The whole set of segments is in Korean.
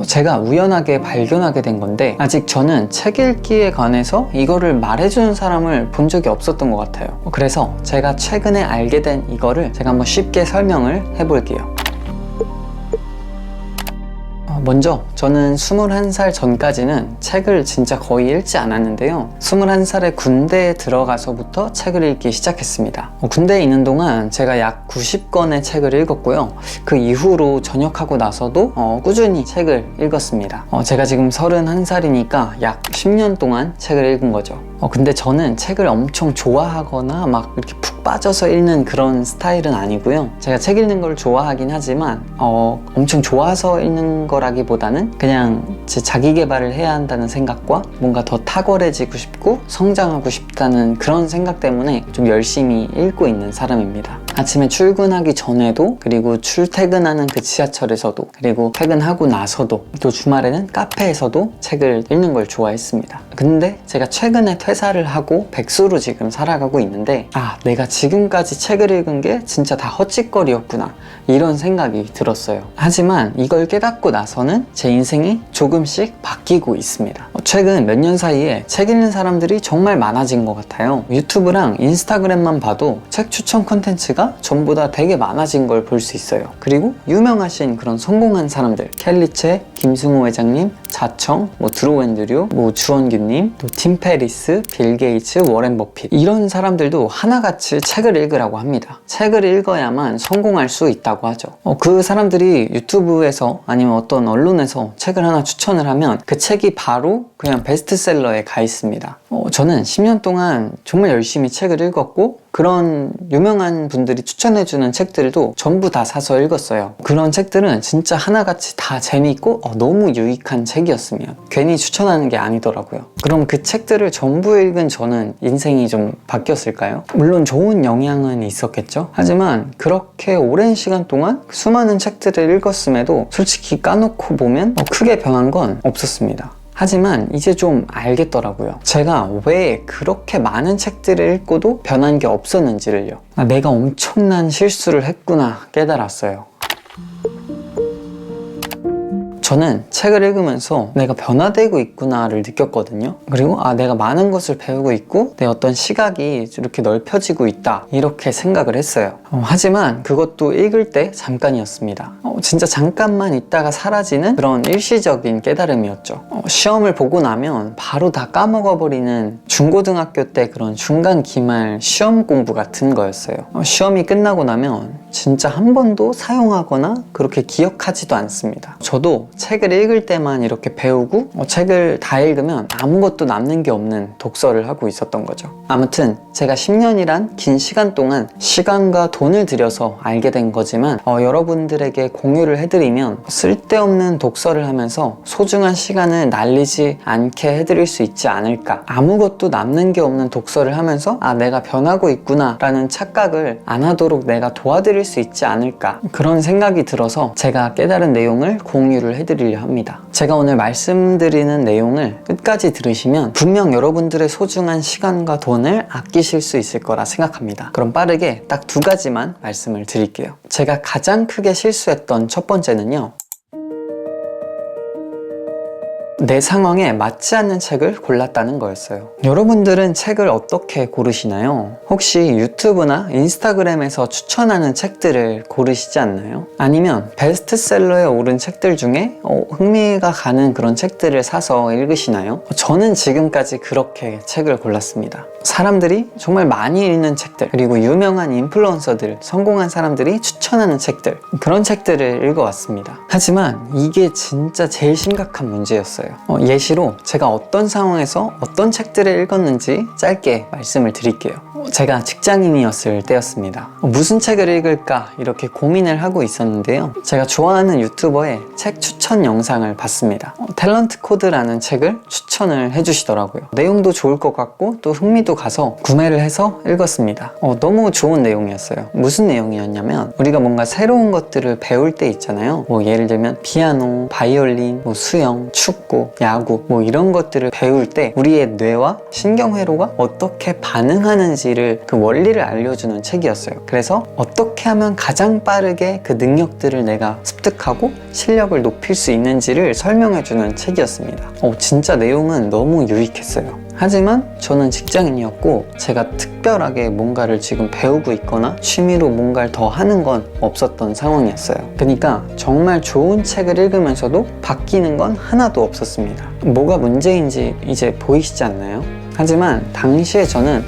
제가 우연하게 발견하게 된 건데 아직 저는 책 읽기에 관해서 이거를 말해주는 사람을 본 적이 없었던 것 같아요. 그래서 제가 최근에 알게 된 이거를 제가 한번 쉽게 설명을 해볼게요. 먼저 저는 21살 전까지는 책을 진짜 거의 읽지 않았는데요. 21살에 군대에 들어가서부터 책을 읽기 시작했습니다. 군대에 있는 동안 제가 약 90권의 책을 읽었고요. 그 이후로 전역하고 나서도 꾸준히 책을 읽었습니다. 제가 지금 31살이니까 약 10년 동안 책을 읽은 거죠. 근데 저는 책을 엄청 좋아하거나 막 이렇게 푹 빠져서 읽는 그런 스타일은 아니고요. 제가 책 읽는 걸 좋아하긴 하지만 엄청 좋아서 읽는 거라기보다는 그냥 제 자기 개발을 해야 한다는 생각과 뭔가 더 탁월해지고 싶고 성장하고 싶다는 그런 생각 때문에 좀 열심히 읽고 있는 사람입니다. 아침에 출근하기 전에도, 그리고 출퇴근하는 그 지하철에서도, 그리고 퇴근하고 나서도, 또 주말에는 카페에서도 책을 읽는 걸 좋아했습니다. 근데 제가 최근에 퇴사를 하고 백수로 지금 살아가고 있는데 내가 지금까지 책을 읽은 게 진짜 다 헛짓거리였구나, 이런 생각이 들었어요. 하지만 이걸 깨닫고 나서는 제 인생이 조금씩 바뀌고 있습니다. 최근 몇 년 사이에 책 읽는 사람들이 정말 많아진 것 같아요. 유튜브랑 인스타그램만 봐도 책 추천 콘텐츠가 전부 다 되게 많아진 걸 볼 수 있어요. 그리고 유명하신 그런 성공한 사람들, 켈리체, 김승호 회장님, 자청, 드로 앤드류, 주원규님, 또 팀 페리스, 빌 게이츠, 워렌 버핏, 이런 사람들도 하나같이 책을 읽으라고 합니다. 책을 읽어야만 성공할 수 있다고 하죠. 그 사람들이 유튜브에서 아니면 어떤 언론에서 책을 하나 추천을 하면 그 책이 바로 그냥 베스트셀러에 가 있습니다. 저는 10년 동안 정말 열심히 책을 읽었고, 그런 유명한 분들이 추천해주는 책들도 전부 다 사서 읽었어요. 그런 책들은 진짜 하나같이 다 재미있고 너무 유익한 책이었으면 괜히 추천하는 게 아니더라고요. 그럼 그 책들을 전부 읽은 저는 인생이 좀 바뀌었을까요? 물론 좋은 영향은 있었겠죠? 하지만 그렇게 오랜 시간 동안 수많은 책들을 읽었음에도 솔직히 까놓고 보면 크게 변한 건 없었습니다. 하지만 이제 좀 알겠더라고요. 제가 왜 그렇게 많은 책들을 읽고도 변한 게 없었는지를요. 내가 엄청난 실수를 했구나 깨달았어요. 저는 책을 읽으면서 내가 변화되고 있구나를 느꼈거든요. 그리고 내가 많은 것을 배우고 있고 내 어떤 시각이 이렇게 넓혀지고 있다, 이렇게 생각을 했어요. 하지만 그것도 읽을 때 잠깐이었습니다. 진짜 잠깐만 있다가 사라지는 그런 일시적인 깨달음이었죠. 시험을 보고 나면 바로 다 까먹어버리는 중고등학교 때 그런 중간 기말 시험 공부 같은 거였어요. 시험이 끝나고 나면 진짜 한 번도 사용하거나 그렇게 기억하지도 않습니다. 저도 책을 읽을 때만 이렇게 배우고 책을 다 읽으면 아무것도 남는 게 없는 독서를 하고 있었던 거죠. 아무튼 제가 10년이란 긴 시간 동안 시간과 돈을 들여서 알게 된 거지만 여러분들에게 공유를 해드리면 쓸데없는 독서를 하면서 소중한 시간을 날리지 않게 해드릴 수 있지 않을까, 아무것도 남는 게 없는 독서를 하면서 내가 변하고 있구나 라는 착각을 안 하도록 내가 도와드릴 수 있지 않을까, 그런 생각이 들어서 제가 깨달은 내용을 공유를 해드리려 합니다. 제가 오늘 말씀드리는 내용을 끝까지 들으시면 분명 여러분들의 소중한 시간과 돈을 아끼실 수 있을 거라 생각합니다. 그럼 빠르게 딱 2가지만 말씀을 드릴게요. 제가 가장 크게 실수했던 첫 번째는요, 내 상황에 맞지 않는 책을 골랐다는 거였어요. 여러분들은 책을 어떻게 고르시나요? 혹시 유튜브나 인스타그램에서 추천하는 책들을 고르시지 않나요? 아니면 베스트셀러에 오른 책들 중에 흥미가 가는 그런 책들을 사서 읽으시나요? 저는 지금까지 그렇게 책을 골랐습니다. 사람들이 정말 많이 읽는 책들, 그리고 유명한 인플루언서들, 성공한 사람들이 추천하는 책들, 그런 책들을 읽어왔습니다. 하지만 이게 진짜 제일 심각한 문제였어요. 예시로 제가 어떤 상황에서 어떤 책들을 읽었는지 짧게 말씀을 드릴게요. 제가 직장인이었을 때였습니다. 무슨 책을 읽을까 이렇게 고민을 하고 있었는데요. 제가 좋아하는 유튜버의 책 추천 영상을 봤습니다. 탤런트 코드라는 책을 추천을 해주시더라고요. 내용도 좋을 것 같고 또 흥미도 가서 구매를 해서 읽었습니다. 너무 좋은 내용이었어요. 무슨 내용이었냐면, 우리가 뭔가 새로운 것들을 배울 때 있잖아요. 예를 들면 피아노, 바이올린, 수영, 축구, 야구 이런 것들을 배울 때 우리의 뇌와 신경회로가 어떻게 반응하는지를 되는지를 그 원리를 알려주는 책이었어요. 그래서 어떻게 하면 가장 빠르게 그 능력들을 내가 습득하고 실력을 높일 수 있는지를 설명해주는 책이었습니다. 진짜 내용은 너무 유익했어요. 하지만 저는 직장인이었고 제가 특별하게 뭔가를 지금 배우고 있거나 취미로 뭔가를 더 하는 건 없었던 상황이었어요. 그러니까 정말 좋은 책을 읽으면서도 바뀌는 건 하나도 없었습니다. 뭐가 문제인지 이제 보이시지 않나요? 하지만 당시에 저는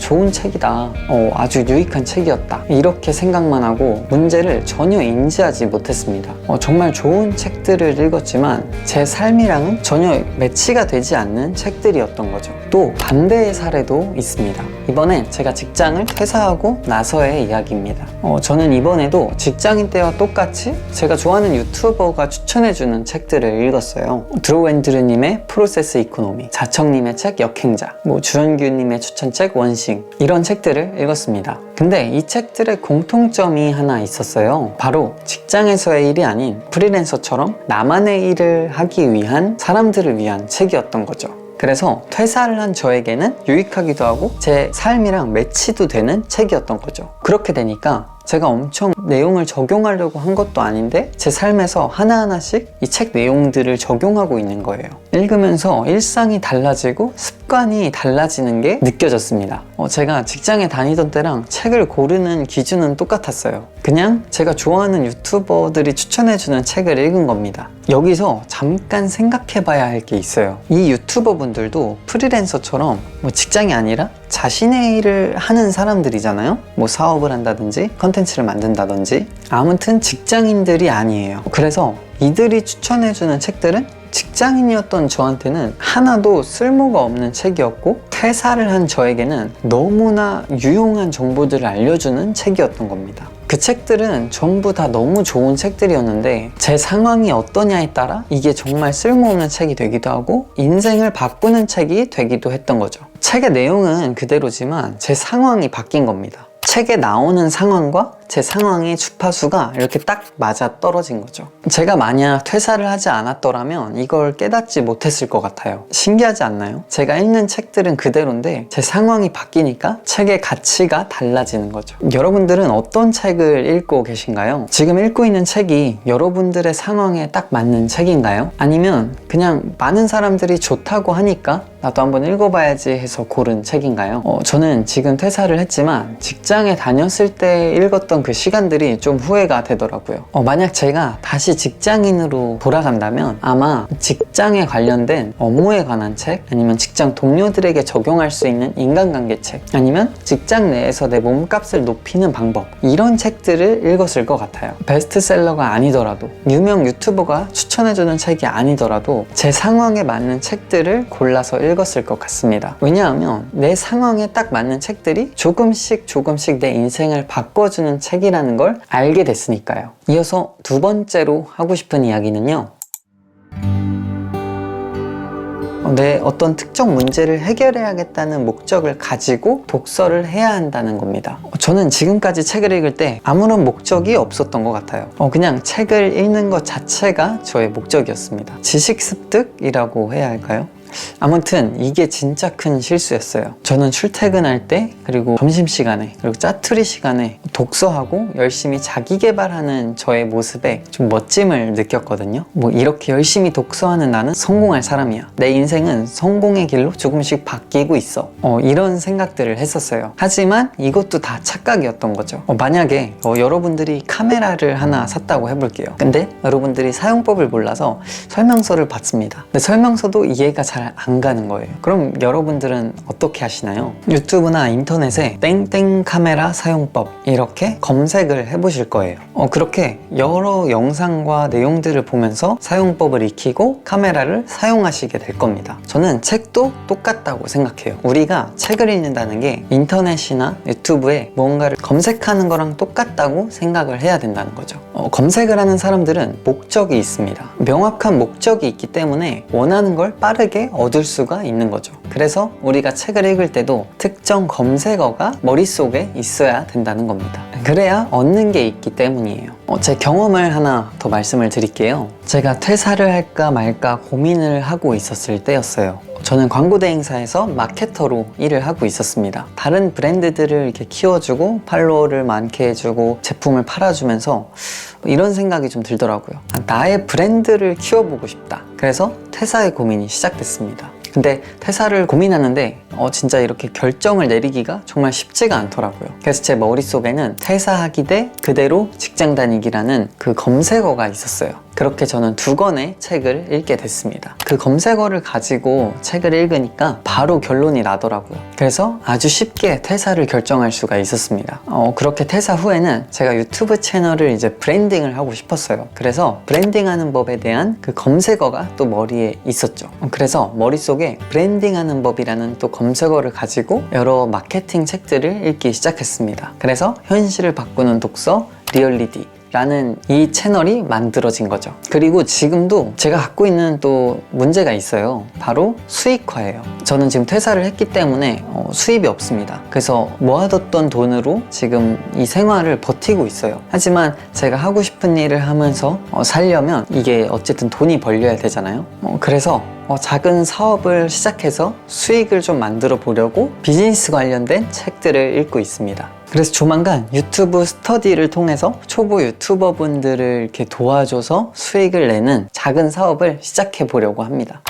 좋은 책이다, 아주 유익한 책이었다, 이렇게 생각만 하고 문제를 전혀 인지하지 못했습니다. 정말 좋은 책들을 읽었지만 제 삶이랑은 전혀 매치가 되지 않는 책들이었던 거죠. 또 반대의 사례도 있습니다. 이번엔 제가 직장을 퇴사하고 나서의 이야기입니다. 저는 이번에도 직장인 때와 똑같이 제가 좋아하는 유튜버가 추천해주는 책들을 읽었어요. 드로우&드르님의 프로세스 이코노미, 자청님의 책 역행자, 주현규님의 추천책 원싱, 이런 책들을 읽었습니다. 근데 이 책들의 공통점이 하나 있었어요. 바로 직장에서의 일이 아닌 프리랜서처럼 나만의 일을 하기 위한, 사람들을 위한 책이었던 거죠. 그래서 퇴사를 한 저에게는 유익하기도 하고 제 삶이랑 매치도 되는 책이었던 거죠. 그렇게 되니까 제가 엄청 내용을 적용하려고 한 것도 아닌데 제 삶에서 하나하나씩 이 책 내용들을 적용하고 있는 거예요. 읽으면서 일상이 달라지고 습관이 달라지는 게 느껴졌습니다. 제가 직장에 다니던 때랑 책을 고르는 기준은 똑같았어요. 그냥 제가 좋아하는 유튜버들이 추천해주는 책을 읽은 겁니다. 여기서 잠깐 생각해 봐야 할 게 있어요. 이 유튜버 분들도 프리랜서처럼 직장이 아니라 자신의 일을 하는 사람들이잖아요. 사업을 한다든지 컨텐츠를 만든다든지, 아무튼 직장인들이 아니에요. 그래서 이들이 추천해주는 책들은 직장인이었던 저한테는 하나도 쓸모가 없는 책이었고 퇴사를 한 저에게는 너무나 유용한 정보들을 알려주는 책이었던 겁니다. 그 책들은 전부 다 너무 좋은 책들이었는데 제 상황이 어떠냐에 따라 이게 정말 쓸모없는 책이 되기도 하고 인생을 바꾸는 책이 되기도 했던 거죠. 책의 내용은 그대로지만 제 상황이 바뀐 겁니다. 책에 나오는 상황과 제 상황의 주파수가 이렇게 딱 맞아 떨어진 거죠. 제가 만약 퇴사를 하지 않았더라면 이걸 깨닫지 못했을 것 같아요. 신기하지 않나요? 제가 읽는 책들은 그대로인데 제 상황이 바뀌니까 책의 가치가 달라지는 거죠. 여러분들은 어떤 책을 읽고 계신가요? 지금 읽고 있는 책이 여러분들의 상황에 딱 맞는 책인가요? 아니면 그냥 많은 사람들이 좋다고 하니까 나도 한번 읽어봐야지 해서 고른 책인가요? 저는 지금 퇴사를 했지만 직장에 다녔을 때 읽었던 그 시간들이 좀 후회가 되더라고요. 만약 제가 다시 직장인으로 돌아간다면 아마 직장에 관련된 업무에 관한 책, 아니면 직장 동료들에게 적용할 수 있는 인간관계 책, 아니면 직장 내에서 내 몸값을 높이는 방법, 이런 책들을 읽었을 것 같아요. 베스트셀러가 아니더라도, 유명 유튜버가 추천해주는 책이 아니더라도 제 상황에 맞는 책들을 골라서 읽었을 것 같습니다. 왜냐하면 내 상황에 딱 맞는 책들이 조금씩 내 인생을 바꿔주는 책이라는 걸 알게 됐으니까요. 이어서 두 번째로 하고 싶은 이야기는요, 내 어떤 특정 문제를 해결해야겠다는 목적을 가지고 독서를 해야 한다는 겁니다. 저는 지금까지 책을 읽을 때 아무런 목적이 없었던 것 같아요. 그냥 책을 읽는 것 자체가 저의 목적이었습니다. 지식 습득이라고 해야 할까요? 아무튼 이게 진짜 큰 실수였어요. 저는 출퇴근할 때, 그리고 점심시간에, 그리고 짜투리 시간에 독서하고 열심히 자기 개발하는 저의 모습에 좀 멋짐을 느꼈거든요. 이렇게 열심히 독서하는 나는 성공할 사람이야, 내 인생은 성공의 길로 조금씩 바뀌고 있어, 이런 생각들을 했었어요. 하지만 이것도 다 착각이었던 거죠. 만약에 여러분들이 카메라를 하나 샀다고 해볼게요. 근데 여러분들이 사용법을 몰라서 설명서를 받습니다. 근데 설명서도 이해가 잘 안 가는 거예요. 그럼 여러분들은 어떻게 하시나요? 유튜브나 인터넷에 땡땡 카메라 사용법 이렇게 검색을 해보실 거예요. 그렇게 여러 영상과 내용들을 보면서 사용법을 익히고 카메라를 사용하시게 될 겁니다. 저는 책도 똑같다고 생각해요. 우리가 책을 읽는다는 게 인터넷이나 유튜브에 뭔가를 검색하는 거랑 똑같다고 생각을 해야 된다는 거죠. 검색을 하는 사람들은 목적이 있습니다. 명확한 목적이 있기 때문에 원하는 걸 빠르게 얻을 수가 있는 거죠. 그래서 우리가 책을 읽을 때도 특정 검색어가 머릿속에 있어야 된다는 겁니다. 그래야 얻는 게 있기 때문이에요. 제 경험을 하나 더 말씀을 드릴게요. 제가 퇴사를 할까 말까 고민을 하고 있었을 때였어요. 저는 광고 대행사에서 마케터로 일을 하고 있었습니다. 다른 브랜드들을 이렇게 키워주고 팔로워를 많게 해주고 제품을 팔아주면서 이런 생각이 좀 들더라고요. 나의 브랜드를 키워보고 싶다. 그래서 퇴사의 고민이 시작됐습니다. 근데 퇴사를 고민하는데 진짜 이렇게 결정을 내리기가 정말 쉽지가 않더라고요. 그래서 제 머릿속에는 퇴사하기 대 그대로 직장 다니기라는 그 검색어가 있었어요. 그렇게 저는 2권의 책을 읽게 됐습니다. 그 검색어를 가지고 책을 읽으니까 바로 결론이 나더라고요. 그래서 아주 쉽게 퇴사를 결정할 수가 있었습니다. 그렇게 퇴사 후에는 제가 유튜브 채널을 이제 브랜딩을 하고 싶었어요. 그래서 브랜딩하는 법에 대한 그 검색어가 또 머리에 있었죠. 그래서 머릿속에 브랜딩하는 법이라는 또 검색어를 가지고 여러 마케팅 책들을 읽기 시작했습니다. 그래서 현실을 바꾸는 독서 리얼리티 라는 이 채널이 만들어진 거죠. 그리고 지금도 제가 갖고 있는 또 문제가 있어요. 바로 수익화예요. 저는 지금 퇴사를 했기 때문에 수입이 없습니다. 그래서 모아뒀던 돈으로 지금 이 생활을 버티고 있어요. 하지만 제가 하고 싶은 일을 하면서 살려면 이게 어쨌든 돈이 벌려야 되잖아요. 그래서 작은 사업을 시작해서 수익을 좀 만들어 보려고 비즈니스 관련된 책들을 읽고 있습니다. 그래서 조만간 유튜브 스터디를 통해서 초보 유튜버분들을 이렇게 도와줘서 수익을 내는 작은 사업을 시작해 보려고 합니다.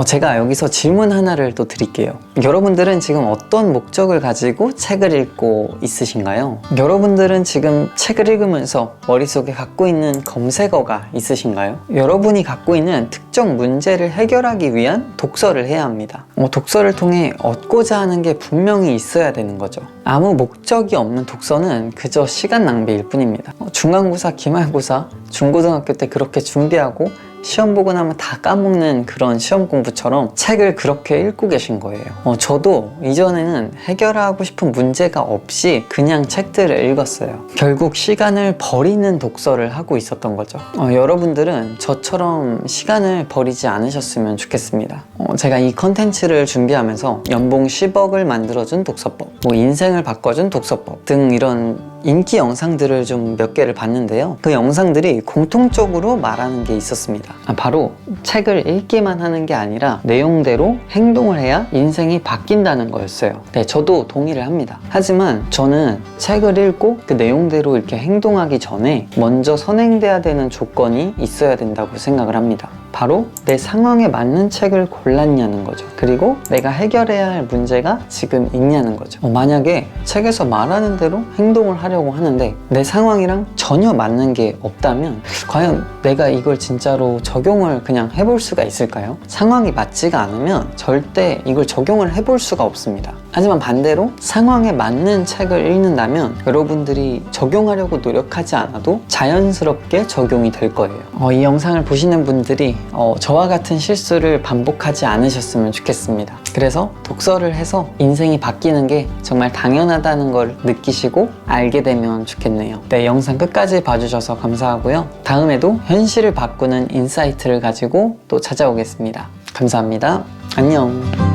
제가 여기서 질문 하나를 또 드릴게요. 여러분들은 지금 어떤 목적을 가지고 책을 읽고 있으신가요? 여러분들은 지금 책을 읽으면서 머릿속에 갖고 있는 검색어가 있으신가요? 여러분이 갖고 있는 특정 문제를 해결하기 위한 독서를 해야 합니다. 독서를 통해 얻고자 하는 게 분명히 있어야 되는 거죠. 아무 목적이 없는 독서는 그저 시간 낭비일 뿐입니다. 중간고사, 기말고사, 중고등학교 때 그렇게 준비하고 시험 보고 나면 다 까먹는 그런 시험 공부처럼 책을 그렇게 읽고 계신 거예요. 저도 이전에는 해결하고 싶은 문제가 없이 그냥 책들을 읽었어요. 결국 시간을 버리는 독서를 하고 있었던 거죠. 여러분들은 저처럼 시간을 버리지 않으셨으면 좋겠습니다. 제가 이 컨텐츠를 준비하면서 연봉 10억을 만들어준 독서법, 인생을 바꿔준 독서법 등 이런 인기 영상들을 좀 몇 개를 봤는데요. 그 영상들이 공통적으로 말하는 게 있었습니다. 바로 책을 읽기만 하는 게 아니라 내용대로 행동을 해야 인생이 바뀐다는 거였어요. 네, 저도 동의를 합니다. 하지만 저는 책을 읽고 그 내용대로 이렇게 행동하기 전에 먼저 선행돼야 되는 조건이 있어야 된다고 생각을 합니다. 바로 내 상황에 맞는 책을 골랐냐는 거죠. 그리고 내가 해결해야 할 문제가 지금 있냐는 거죠. 만약에 책에서 말하는 대로 행동을 하려고 하는데 내 상황이랑 전혀 맞는 게 없다면 과연 내가 이걸 진짜로 적용을 그냥 해볼 수가 있을까요? 상황이 맞지가 않으면 절대 이걸 적용을 해볼 수가 없습니다. 하지만 반대로 상황에 맞는 책을 읽는다면 여러분들이 적용하려고 노력하지 않아도 자연스럽게 적용이 될 거예요. 이 영상을 보시는 분들이 저와 같은 실수를 반복하지 않으셨으면 좋겠습니다. 그래서 독서를 해서 인생이 바뀌는 게 정말 당연하다는 걸 느끼시고 알게 되면 좋겠네요. 네, 영상 끝까지 봐주셔서 감사하고요. 다음에도 현실을 바꾸는 인사이트를 가지고 또 찾아오겠습니다. 감사합니다. 안녕.